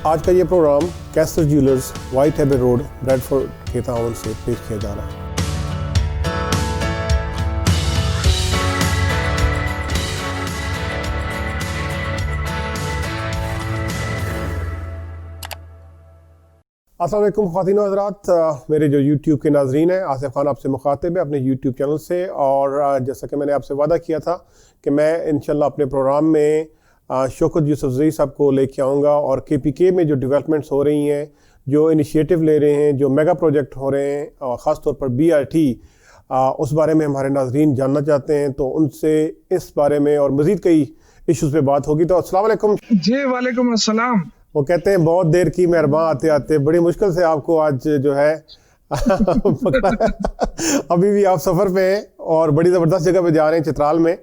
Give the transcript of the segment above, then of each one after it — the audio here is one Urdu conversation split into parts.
آج کا یہ پروگرام کیسر جیولرز وائٹ ہیبر روڈ بریڈفورڈ کے تعاون سے پیش کیا جا رہا ہے۔ السلام علیکم خواتین و حضرات، میرے جو یوٹیوب کے ناظرین ہیں، آصف خان آپ سے مخاطب ہے اپنے یوٹیوب چینل سے، اور جیسا کہ میں نے آپ سے وعدہ کیا تھا کہ میں انشاءاللہ اپنے پروگرام میں شوکت یوسفزئی صاحب کو لے کے آؤں گا، اور کے پی کے میں جو ڈیولپمنٹس ہو رہی ہیں، جو انیشیٹو لے رہے ہیں، جو میگا پروجیکٹ ہو رہے ہیں، اور خاص طور پر BRT، اس بارے میں ہمارے ناظرین جاننا چاہتے ہیں، تو ان سے اس بارے میں اور مزید کئی ایشوز پہ بات ہوگی۔ تو السلام علیکم جی وعلیکم السلام۔ وہ کہتے ہیں بہت دیر کی مہربان آتے آتے، بڑی مشکل سے آپ کو آج جو ہے ابھی بھی آپ سفر پہ ہیں اور بڑی زبردست جگہ پہ جا رہے ہیں، چترال میں۔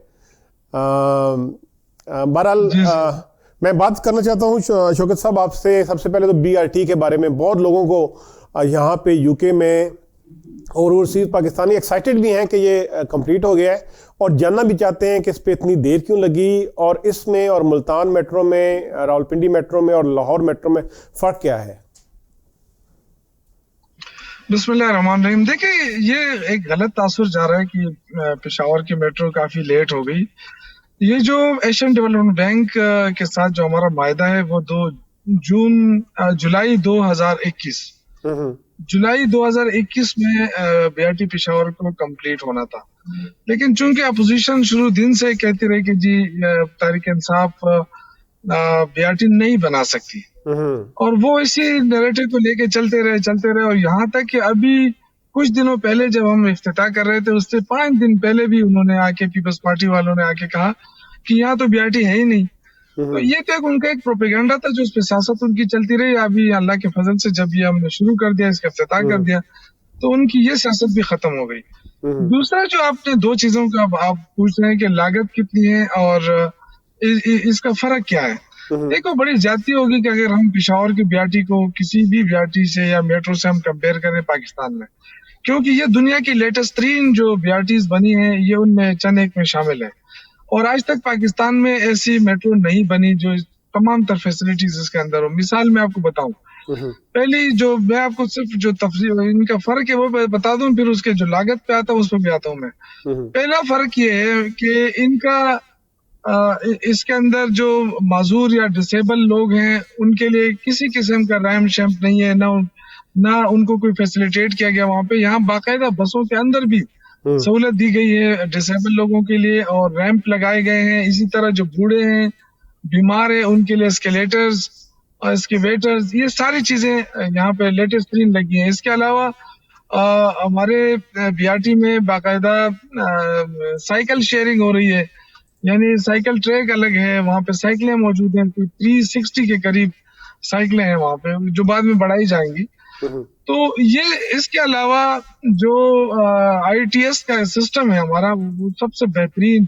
بہرحال میں بات کرنا چاہتا ہوں شوکت صاحب آپ سے، سب سے پہلے تو BRT کے بارے میں۔ بہت لوگوں کو یہاں پہ UK میں اور اوورسیز پاکستانی ایکسائٹیڈ بھی ہیں کہ یہ کمپلیٹ ہو گیا ہے، اور جاننا بھی چاہتے ہیں کہ اس پہ اتنی دیر کیوں لگی، اور اس میں اور ملتان میٹرو میں، راولپنڈی میٹرو میں اور لاہور میٹرو میں فرق کیا ہے؟ بسم اللہ الرحمن الرحیم۔ دیکھیں، یہ ایک غلط تاثر جا رہا ہے کہ پشاور کی میٹرو کافی لیٹ ہو گئی۔ یہ جو ایشین ڈیولپمنٹ بینک کے ساتھ جو ہمارا معاہدہ ہے وہ جولائی 2021 جولائی 2021 میں BRT پشاور کو کمپلیٹ ہونا تھا، لیکن چونکہ اپوزیشن شروع دن سے کہتی رہی کہ جی تحریک انصاف BRT نہیں بنا سکتی، اور وہ اسی نیریٹو کو لے کے چلتے رہے، اور یہاں تک کہ ابھی کچھ دنوں پہلے جب ہم افتتاح کر رہے تھے، اس سے 5 دن پہلے بھی انہوں نے آ کے، پیپلز پارٹی والوں نے آ کے کہا کہ یہاں تو BRT ہے ہی نہیں۔ تو یہ تو ان کا ایک پروپیگنڈا تھا جو اس پہ سیاست ان کی چلتی رہی۔ ابھی اللہ کے فضل سے جب یہ ہم نے شروع کر دیا، اس کا افتتاح کر دیا، تو ان کی یہ سیاست بھی ختم ہو گئی۔ دوسرا جو آپ نے دو چیزوں کا آپ پوچھ رہے ہیں کہ لاگت کتنی ہے اور اس کا فرق کیا ہے۔ دیکھو، بڑی زیادتی ہوگی کہ اگر ہم پشاور کی BRT کو کسی بھی BRT سے یا میٹرو سے ہم کمپیئر کریں پاکستان میں، کیونکہ یہ دنیا کی لیٹسٹ ترین جو BRTs بنی ہیں، یہ ان میں چند ایک میں شامل ہے، اور آج تک پاکستان میں ایسی میٹرو نہیں بنی جو تمام تر فیسلٹیز اس کے اندر ہو۔ مثال میں آپ کو بتاؤں، پہلی جو میں آپ کو صرف جو تفصیل ان کا فرق ہے وہ بتا دوں، پھر اس کے جو لاگت پہ آتا ہے اس پہ بھی آتا ہوں میں۔ پہلا فرق یہ ہے کہ ان کا اس کے اندر جو معذور یا ڈسیبل لوگ ہیں ان کے لیے کسی قسم کا ریم شیمپ نہیں ہے، نہ ان کو کوئی فیسلیٹیٹ کیا گیا وہاں پہ۔ یہاں باقاعدہ بسوں کے اندر بھی سہولت دی گئی ہے ڈسیبل لوگوں کے لیے، اور ریمپ لگائے گئے ہیں۔ اسی طرح جو بوڑھے ہیں، بیمار ہیں، ان کے لیے اسکیلیٹرز اور اسکیویٹرز، یہ ساری چیزیں یہاں پہ لیٹسٹ ترین لگی ہیں۔ اس کے علاوہ ہمارے BRT میں باقاعدہ سائیکل شیئرنگ ہو رہی ہے، یعنی سائیکل ٹریک الگ ہے، وہاں پہ سائیکلیں موجود ہیں، کوئی 360 کے قریب سائیکلیں ہیں وہاں پہ جو بعد میں بڑھائی جائیں گی۔ تو یہ اس کے علاوہ جو ITS کا سسٹم ہے ہمارا، وہ سب سے بہترین،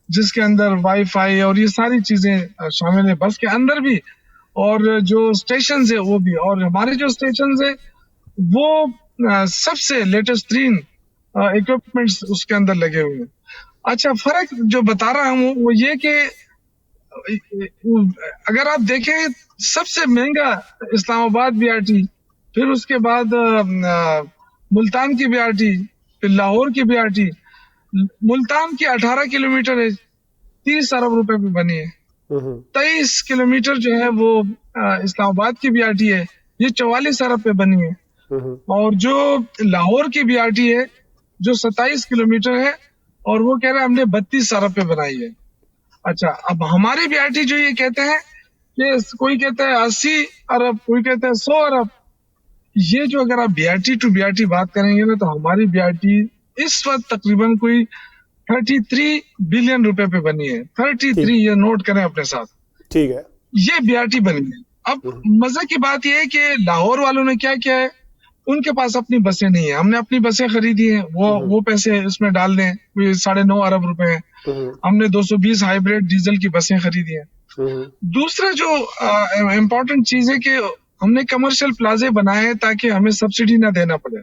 جس کے اندر وائی فائی اور یہ ساری چیزیں شامل ہیں بس کے اندر بھی، اور جو اسٹیشنز ہیں وہ بھی، اور ہمارے جو اسٹیشنز ہیں وہ سب سے لیٹسٹ ترین اکوپمنٹس اس کے اندر لگے ہوئے ہیں۔ اچھا، فرق جو بتا رہا ہوں وہ یہ کہ اگر آپ دیکھیں سب سے مہنگا اسلام آباد BRT، پھر اس کے بعد ملتان کی BRT، پھر لاہور کی BRT۔ ملتان کی 18 کلومیٹر ہے، 30 ارب روپے پہ بنی ہے۔ 23 کلومیٹر جو ہے وہ اسلام آباد کی BRT ہے، یہ 44 ارب پہ بنی ہے۔ اور جو لاہور کی BRT ہے جو 27 کلومیٹر ہے، اور وہ کہہ رہے ہیں ہم نے 32 ارب پہ بنائی ہے۔ اچھا، اب ہماری BRT جو یہ کہتے ہیں کہ کوئی کہتا ہے 80 ارب، کوئی کہتا ہے 100 ارب۔ یہ جو اگر آپ BRT ٹو BRT بات کریں گے نا، تو ہماری BRT اس وقت تقریباً کوئی 33 بلین روپے پہ بنی ہے۔ 33، یہ نوٹ کریں اپنے ساتھ، ٹھیک ہے، یہ BRT بنی ہے۔ اب مزے کی بات یہ ہے کہ لاہور والوں نے کیا کیا ہے، ان کے پاس اپنی بسیں نہیں ہیں، ہم نے اپنی بسیں خریدی ہیں، وہ پیسے اس میں ڈال دیں، 9.5 ارب روپے ہیں۔ ہم نے 220 ہائیبریڈ ڈیزل کی بسیں خریدی ہیں۔ دوسرا جو امپورٹنٹ چیز ہے کہ ہم نے کمرشل پلازے بنائے ہیں تاکہ ہمیں سبسڈی نہ دینا پڑے۔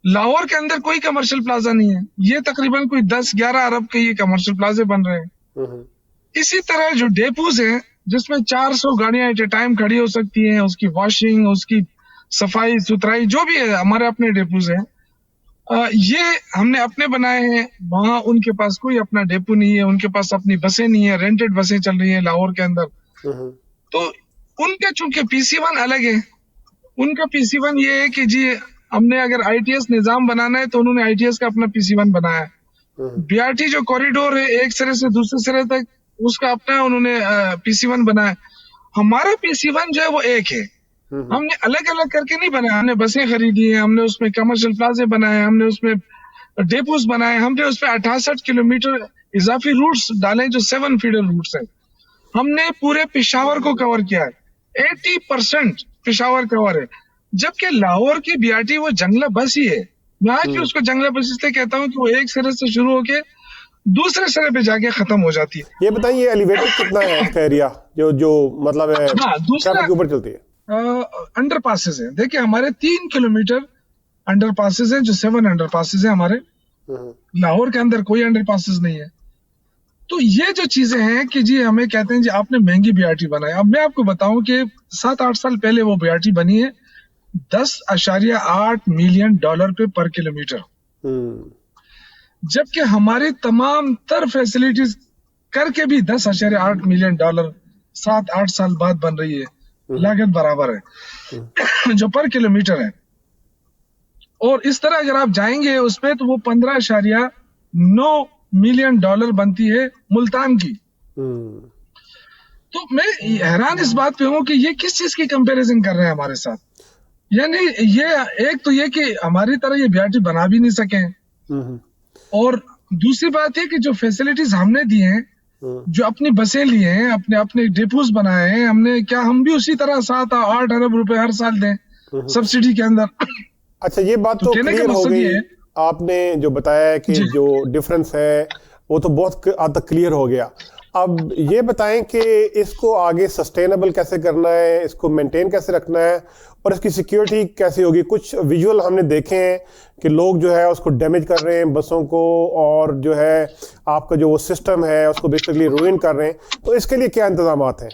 لاہور کے اندر کوئی کمرشل پلازا نہیں ہے، یہ تقریباً کوئی 10-11 ارب کے یہ کمرشل پلازے بن رہے ہیں۔ اسی طرح جو ڈیپوز ہیں جس میں 400 گاڑیاں ایٹ اے ٹائم کھڑی ہو سکتی ہیں. اس کی واشنگ, اس کی صفائی ستھرائی جو بھی ہے, ہمارے اپنے ڈیپوز ہیں. یہ ہم نے اپنے بنائے ہیں. وہاں ان کے پاس کوئی اپنا ڈیپو نہیں ہے, ان کے پاس اپنی بسیں نہیں ہیں, رینٹڈ بسیں چل رہی ہیں لاہور کے اندر. تو ان کا چونکہ PC1 الگ ہے. ان کا PC1 یہ ہے کہ جی ہم نے اگر ITS نظام بنانا ہے تو انہوں نے ITS کا اپنا PC1 بنایا ہے. BRT جو کوریڈور ہے ایک سرے سے دوسرے سرے تک, اس کا اپنا انہوں نے PC1 بنایا. ہمارا PC1 جو ہے وہ ایک ہے. ہم نے الگ الگ کر کے نہیں بنایا. ہم نے بسیں خریدی ہیں, ہم نے اس میں کمرشل پلازے بنائے, ہم نے اس میں ڈیپوز بنائے, ہم نے اس پہ 68 کلومیٹر اضافی روٹس ڈالے جو 7 فیڈر روٹس ہیں. ہم نے پورے پشاور کو کور کیا ہے. 80% پشاور کور ہے. جبکہ لاہور کی BRT وہ جنگلہ بس ہی ہے. میں آج بھی اس کو جنگلہ بس اس لیے کہتا ہوں کہ وہ ایک سرے سے شروع ہو کے دوسرے سرے پہ جا کے ختم ہو جاتی ہے. یہ بتائیے ایلیویٹڈ کتنا ہے اس کا ایریا جو مطلب ہے دوسرا کے اوپر چلتی ہے؟ انڈر پاسز ہیں. دیکھیں ہمارے 3 کلومیٹر انڈر پاسز ہیں, جو 7 انڈر پاسز ہیں ہمارے. لاہور کے اندر کوئی انڈر پاسز نہیں ہے. تو یہ جو چیزیں ہیں کہ جی ہمیں کہتے ہیں جی آپ نے مہنگی BRT بنائی. اب میں آپ کو بتاؤں کہ 7-8 سال پہلے وہ BRT بنی ہے $10.8 ملین پہ پر کلومیٹر. جبکہ ہماری تمام تر فیسلٹیز کر کے بھی $10.8 ملین 7-8 سال بعد بن رہی ہے. لاگت برابر ہے جو پر کلومیٹر ہے. اور اس طرح اگر آپ جائیں گے اس پہ تو وہ $15.9 ملین بنتی ہے ملتان کی. تو میں حیران اس بات پہ ہوں کہ یہ کس چیز کی کمپیریزن کر رہے ہیں ہمارے ساتھ. یعنی یہ ایک تو یہ کہ ہماری طرح یہ BRT بنا بھی نہیں سکے, اور دوسری بات یہ کہ جو فیسلٹیز ہم نے دی ہیں, جو اپنی بسیں لی ہیں, اپنے ڈیپوز بنائے ہیں ہم نے, کیا ہم بھی اسی طرح 7-8 ارب روپے ہر سال دیں سبسڈی کے اندر؟ اچھا یہ بات تو کلیئر ہو گئی. آپ نے جو بتایا ہے کہ جو ڈفرنس ہے وہ تو بہت حد تک کلیئر ہو گیا. اب یہ بتائیں کہ اس کو آگے سسٹینیبل کیسے کرنا ہے, اس کو مینٹین کیسے رکھنا ہے, اور اس کی سیکیورٹی کیسی ہوگی. کچھ ویژول ہم نے دیکھے ہیں کہ لوگ جو ہے اس کو ڈیمیج کر رہے ہیں بسوں کو, اور جو ہے آپ کا جو وہ سسٹم ہے اس کو بیسیکلی روئن کر رہے ہیں. تو اس کے لیے کیا انتظامات ہیں؟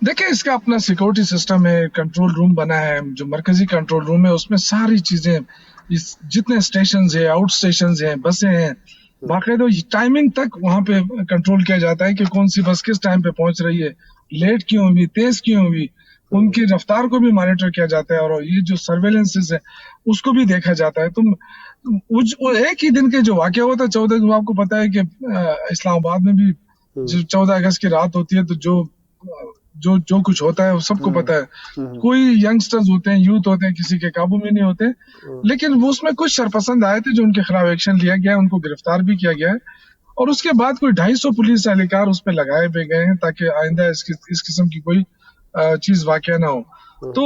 دیکھیں اس کا اپنا سیکورٹی سسٹم ہے, کنٹرول روم بنا ہے, جو مرکزی کنٹرول روم ہے اس میں ساری چیزیں, جتنے اسٹیشنز ہیں, آؤٹ اسٹیشنز ہیں, بسیں ہیں, باقاعدہ ٹائمنگ تک وہاں پہ کنٹرول کیا جاتا ہے کہ کون سی بس کس ٹائم پہ پہنچ رہی ہے, لیٹ کیوں ہوئی, تیز کیوں ہوئی, ان کی رفتار کو بھی مانیٹر کیا جاتا ہے, اور یہ جو سرویلنسز ہے اس کو بھی دیکھا جاتا ہے. تم ایک ہی دن کے جو واقعہ ہوتا ہے 14 کو, آپ کو پتا ہے کہ اسلام آباد میں بھی 14 اگست کی رات ہوتی ہے, تو جو کچھ ہوتا ہے وہ سب کو پتا ہے. کوئی ینگسٹرز ہوتے ہیں, یوتھ ہوتے ہیں, کسی کے قابو میں نہیں ہوتے, لیکن وہ اس میں کچھ شرپسند آئے تھے جو ان کے خلاف ایکشن لیا گیا, ان کو گرفتار بھی کیا گیا ہے, اور اس کے بعد کوئی 250 پولیس اہلکار اس پہ لگائے بھی گئے ہیں تاکہ آئندہ اس قسم کی کوئی چیز واقع نہ ہو. تو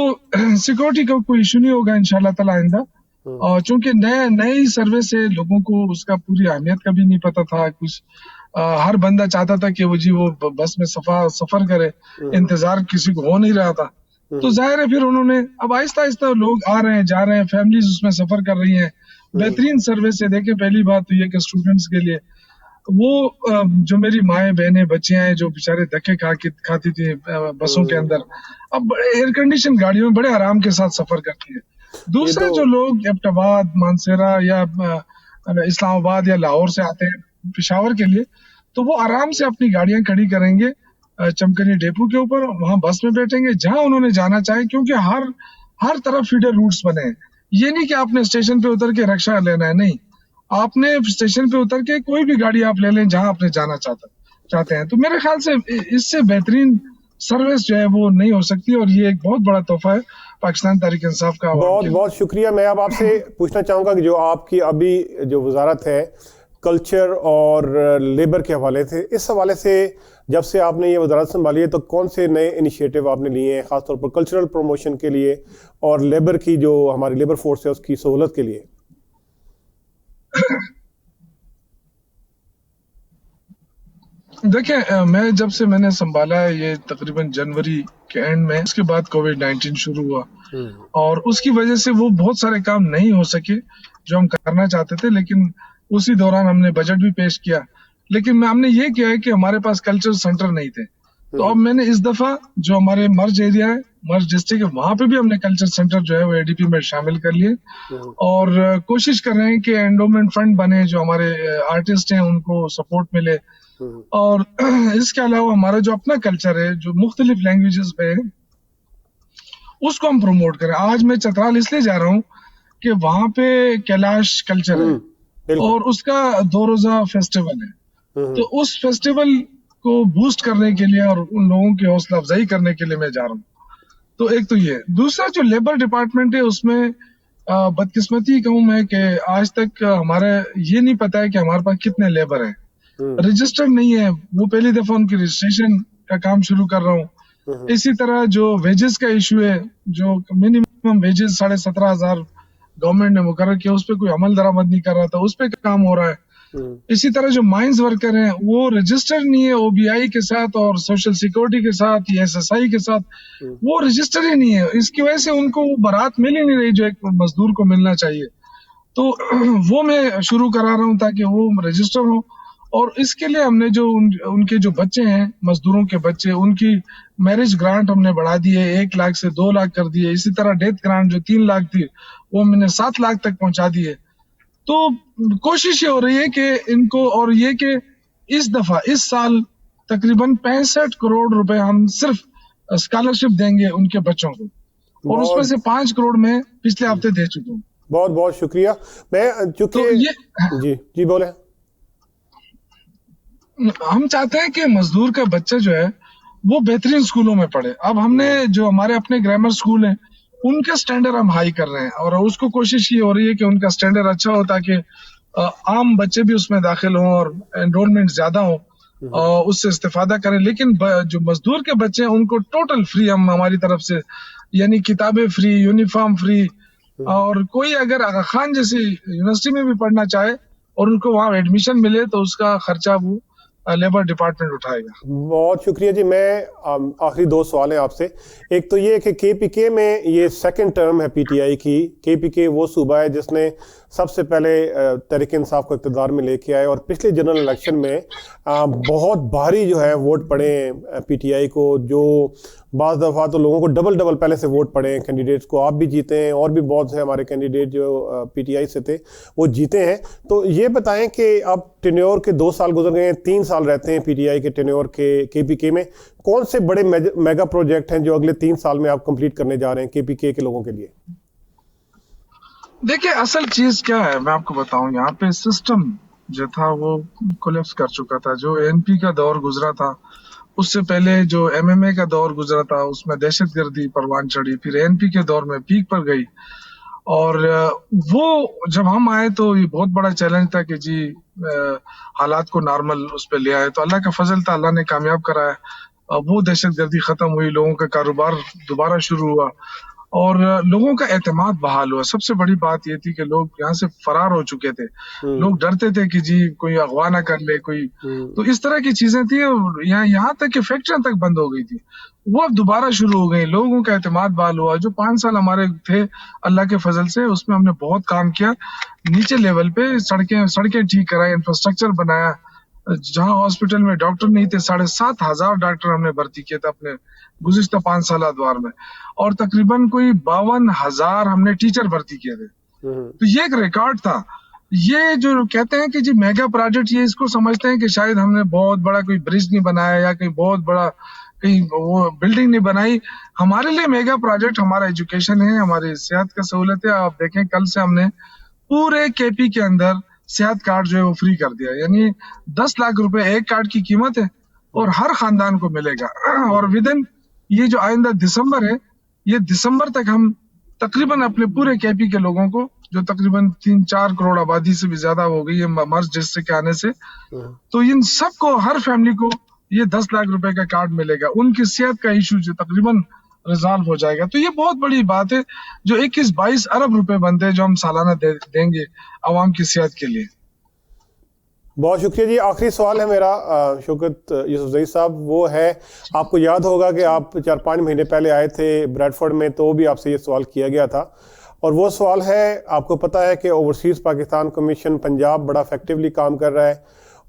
سیکورٹی کا کوئی ایشو نہیں ہوگا انشاءاللہ تعالی آئندہ. اور چونکہ نئی سروس سے لوگوں کو اس کا پوری اہمیت کا بھی نہیں پتا تھا, کچھ ہر بندہ چاہتا تھا کہ وہ بس میں سفر کرے, انتظار کسی کو ہو نہیں رہا تھا. تو ظاہر ہے پھر انہوں نے اب آہستہ آہستہ لوگ آ رہے ہیں, جا رہے ہیں, فیملیز اس میں سفر کر رہی ہیں, بہترین سروس ہے. دیکھیں پہلی بات تو یہ کہ اسٹوڈنٹس کے لیے وہ جو میری مائیں بہنیں بچیاں ہیں جو بیچارے دھکے کھاتی تھی بسوں کے اندر, اب ایئر کنڈیشن گاڑیوں میں بڑے آرام کے ساتھ سفر کرتی ہیں. دوسرے جو لوگ ایبٹ آباد, مانسیرا یا اسلام آباد یا لاہور سے آتے ہیں پشاور کے لیے, تو وہ آرام سے اپنی گاڑیاں کھڑی کریں گے چمکنی ڈیپو کے اوپر, وہاں بس میں بیٹھیں گے جہاں انہوں نے جانا چاہے, کیونکہ ہر طرف فیڈر روٹس بنے ہیں. یہ نہیں کہ آپ نے اسٹیشن پہ اتر کے رکشہ لینا ہے, نہیں, آپ نے اسٹیشن پہ اتر کے کوئی بھی گاڑی آپ لے لیں جہاں آپ نے جانا چاہتے ہیں. تو میرے خیال سے اس سے بہترین سروس جو ہے وہ نہیں ہو سکتی, اور یہ ایک بہت بڑا تحفہ ہے پاکستان تحریک انصاف کا. بہت بہت شکریہ. میں اب آپ سے پوچھنا چاہوں گا کہ جو آپ کی ابھی جو وزارت ہے کلچر اور لیبر کے حوالے سے, اس حوالے سے جب سے آپ نے یہ وزارت سنبھالی ہے تو کون سے نئے انیشیٹو آپ نے لیے ہیں, خاص طور پر کلچرل پروموشن کے لیے اور لیبر کی جو ہماری لیبر فورس ہے اس کی سہولت کے لیے؟ دیکھیں میں نے سنبھالا ہے یہ تقریباً جنوری کے اینڈ میں, اس کے بعد کووڈ-19 شروع ہوا, اور اس کی وجہ سے وہ بہت سارے کام نہیں ہو سکے جو ہم کرنا چاہتے تھے. لیکن اسی دوران ہم نے بجٹ بھی پیش کیا, لیکن ہم نے یہ کیا ہے کہ ہمارے پاس کلچر سینٹر نہیں تھے. تو اب میں نے اس دفعہ جو ہمارے مرج ایریا ہے، مرج ڈسٹرکٹ ہے، وہاں پہ بھی ہم نے کلچر سینٹر جو ہے وہ ADP میں شامل کر لیے، اور کوشش کر رہے ہیں کہ انڈومنٹ فنڈ بنے، جو ہمارے آرٹسٹ ہیں ان کو سپورٹ ملے. اور اس کے علاوہ ہمارا جو اپنا کلچر ہے جو مختلف لینگویجز پہ ہے اس کو ہم پروموٹ کریں. آج میں چترال اس لیے جا رہا ہوں کہ وہاں پہ کیلاش کلچر ہے اور اس کا 2 روزہ فیسٹیول ہے. تو اس فیسٹیول کو بوسٹ کرنے کے لیے اور ان لوگوں کی حوصلہ افزائی کرنے کے لیے میں جا رہا ہوں. تو ایک تو یہ. دوسرا جو لیبر ڈپارٹمنٹ ہے اس میں بدقسمتی کہوں میں کہ آج تک ہمارا یہ نہیں پتا ہے کہ ہمارے پاس کتنے لیبر ہیں. رجسٹرڈ نہیں ہے، وہ پہلی دفعہ ان کی رجسٹریشن کا کام شروع کر رہا ہوں. اسی طرح جو ویجز کا ایشو ہے، جو منیمم ویجز 17,500 گورنمنٹ نے مقرر کیا، اس پہ کوئی عمل درآمد نہیں کر رہا تھا، اس پہ کام ہو رہا ہے. اسی طرح جو مائنز ورکر ہیں وہ رجسٹر نہیں ہے OBI کے ساتھ اور سوشل سیکورٹی کے ساتھ یا SSI کے ساتھ، وہ رجسٹر ہی نہیں ہے. اس کی وجہ سے ان کو برات مل ہی نہیں رہی جو ایک مزدور کو ملنا چاہیے. تو وہ میں شروع کرا رہا ہوں تاکہ وہ رجسٹر ہو. اور اس کے لیے ہم نے جو ان کے جو بچے ہیں، مزدوروں کے بچے، ان کی میرج گرانٹ ہم نے بڑھا دی ہے، 1 لاکھ سے 2 لاکھ کر دی ہے. اسی طرح ڈیتھ گرانٹ جو 3 لاکھ تھی وہ ہم نے 7 لاکھ تک پہنچا دی ہے. تو کوشش یہ ہو رہی ہے کہ ان کو، اور یہ کہ اس دفعہ اس سال تقریباً 65 کروڑ روپے ہم صرف اسکالرشپ دیں گے ان کے بچوں کو، اور اس میں سے 5 کروڑ میں پچھلے ہفتے دے چکا ہوں. بہت بہت شکریہ. میں چونکہ جی بولیں. ہم چاہتے ہیں کہ مزدور کا بچہ جو ہے وہ بہترین اسکولوں میں پڑھے. اب ہم نے جو ہمارے اپنے گرامر اسکول ہیں ان کا سٹینڈرڈ ہم ہائی کر رہے ہیں، اور اس کو کوشش یہ ہو رہی ہے کہ ان کا سٹینڈرڈ اچھا ہو تاکہ عام بچے بھی اس میں داخل ہوں اور انرولمنٹ زیادہ ہوں اور اس سے استفادہ کریں. لیکن جو مزدور کے بچے ہیں ان کو ٹوٹل فری ہم ہماری طرف سے، یعنی کتابیں فری، یونیفارم فری، اور کوئی اگر آغا خان جیسی یونیورسٹی میں بھی پڑھنا چاہے اور ان کو وہاں ایڈمیشن ملے تو اس کا خرچہ وہ لیبر ڈپارٹمنٹ اٹھائے گا. بہت شکریہ جی. میں آخری 2 سوال ہیں آپ سے. ایک تو یہ کہ KPK میں یہ سیکنڈ ٹرم ہے PTI کی. KPK وہ صوبہ ہے جس نے سب سے پہلے تحریک انصاف کو اقتدار میں لے کے آئے، اور پچھلے جنرل الیکشن میں بہت بھاری جو ہے ووٹ پڑے ہیں PTI کو، جو بعض دفعہ تو لوگوں کو ڈبل پہلے سے ووٹ پڑے ہیں کینڈیڈیٹس کو. آپ بھی جیتے ہیں اور بھی بہت سے ہمارے کینڈیڈیٹ جو PTI سے تھے وہ جیتے ہیں. تو یہ بتائیں کہ اب ٹینیور کے 2 سال گزر گئے ہیں، 3 سال رہتے ہیں PTI کے ٹینیور کے KPK میں. کون سے بڑے میگا پروجیکٹ ہیں جو اگلے 3 سال میں آپ کمپلیٹ کرنے جا رہے ہیں KPK کے لوگوں کے لیے؟ دیکھیں اصل چیز کیا ہے میں آپ کو بتاؤں. یہاں پہ سسٹم جو تھا وہ کولیپس کر چکا تھا. جو NP کا دور گزرا تھا، اس سے پہلے جو MMA کا دور گزرا تھا اس میں دہشت گردی پروان چڑھی، پھر NP کے دور میں پیک پر گئی. اور وہ جب ہم آئے تو یہ بہت بڑا چیلنج تھا کہ جی حالات کو نارمل اس پہ لے آئے. تو اللہ کا فضل تھا، اللہ نے کامیاب کرایا. وہ دہشت گردی ختم ہوئی، لوگوں کا کاروبار دوبارہ شروع ہوا اور لوگوں کا اعتماد بحال ہوا. سب سے بڑی بات یہ تھی کہ لوگ یہاں سے فرار ہو چکے تھے، لوگ ڈرتے تھے کہ جی کوئی اغوا نہ کر لے کوئی. تو اس طرح کی چیزیں تھیں، اور یہاں تک کہ فیکٹریاں تک بند ہو گئی تھی، وہ اب دوبارہ شروع ہو گئی. لوگوں کا اعتماد بحال ہوا. جو 5 سال ہمارے تھے اللہ کے فضل سے، اس میں ہم نے بہت کام کیا. نیچے لیول پہ سڑکیں ٹھیک کرائی، انفراسٹرکچر بنایا. جہاں ہاسپٹل میں ڈاکٹر نہیں تھے 7,500 ڈاکٹر ہم نے بھرتی کیے تھے اپنے گزشتہ 5 سالہ دور میں، اور تقریباً کوئی 52,000 ہم نے ٹیچر بھرتی کیے تھے. تو یہ ایک ریکارڈ تھا. یہ جو کہتے ہیں کہ جی میگا پروجیکٹ، یہ اس کو سمجھتے ہیں کہ شاید ہم نے بہت بڑا کوئی برج نہیں بنایا یا کوئی بہت بڑا کہیں وہ بلڈنگ نہیں بنائی. ہمارے لیے میگا پروجیکٹ ہمارا ایجوکیشن ہے، ہماری صحت کا سہولت ہے. آپ دیکھیں کل سے ہم نے پورے KP کے اندر صحت کارڈ جو ہے وہ فری کر دیا، یعنی 10 لاکھ روپے ایک کارڈ کی قیمت ہے اور ہر خاندان کو ملے گا. اور ودن یہ جو آئندہ دسمبر ہے، یہ دسمبر تک ہم تقریباً اپنے پورے KP کے لوگوں کو، جو تقریباً 3-4 کروڑ آبادی سے بھی زیادہ ہو گئی ہے مرج ڈسٹرکٹ کے آنے سے، تو ان سب کو، ہر فیملی کو یہ 10 لاکھ روپے کا کارڈ ملے گا. ان کی صحت کا ایشو جو تقریباً ریزالو ہو جائے گا. تو یہ بہت بڑی بات ہے، جو 21-22 ارب روپے بنتے ہیں جو ہم سالانہ دیں گے عوام کی صحت کے لیے. بہت شکریہ جی. آخری سوال ہے میرا شوکت یوسفزئی صاحب، وہ ہے، آپ کو یاد ہوگا کہ آپ 4-5 مہینے پہلے آئے تھے بریڈفورڈ میں، تو بھی آپ سے یہ سوال کیا گیا تھا. اور وہ سوال ہے، آپ کو پتہ ہے کہ اوورسیز پاکستان کمیشن پنجاب بڑا افیکٹولی کام کر رہا ہے،